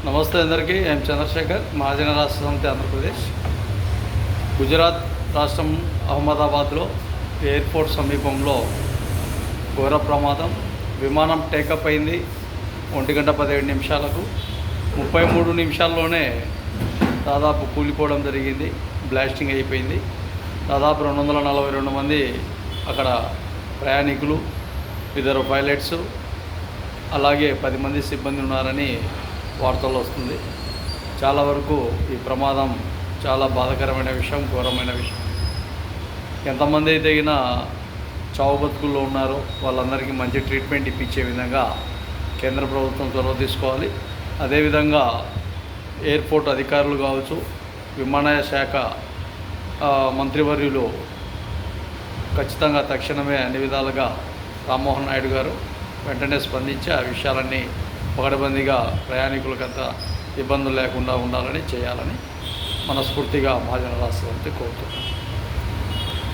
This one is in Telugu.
నమస్తే అందరికీ. ఎం చంద్రశేఖర్, మహాజన రాష్ట్ర సమితి ఆంధ్రప్రదేశ్. గుజరాత్ రాష్ట్రం అహ్మదాబాద్లో ఎయిర్పోర్ట్ సమీపంలో ఘోర ప్రమాదం. విమానం టేకప్ అయింది 1:17 33 నిమిషాల్లోనే దాదాపు కూలిపోవడం జరిగింది. బ్లాస్టింగ్ అయిపోయింది. దాదాపు 242 మంది అక్కడ ప్రయాణికులు, 2 పైలట్స్, అలాగే 10 మంది సిబ్బంది ఉన్నారని వార్తల్లో వస్తుంది. చాలా వరకు ఈ ప్రమాదం చాలా బాధాకరమైన విషయం, ఘోరమైన విషయం. ఎంతమంది అయితే చావు బతుకుల్లో ఉన్నారో వాళ్ళందరికీ మంచి ట్రీట్మెంట్ ఇప్పించే విధంగా కేంద్ర ప్రభుత్వం చొరవ తీసుకోవాలి. అదేవిధంగా ఎయిర్పోర్ట్ అధికారులు కావచ్చు, విమానయాన శాఖ మంత్రివర్యులు ఖచ్చితంగా తక్షణమే అన్ని విధాలుగా రామ్మోహన్ నాయుడు గారు వెంటనే స్పందించి ఆ విషయాలన్నీ పకడ్బందీగా ప్రయాణికులకంతా ఇబ్బందులు లేకుండా ఉండాలని చేయాలని మనస్ఫూర్తిగా మహాజన రాష్ట్ర సమితి కోరుతున్నాం.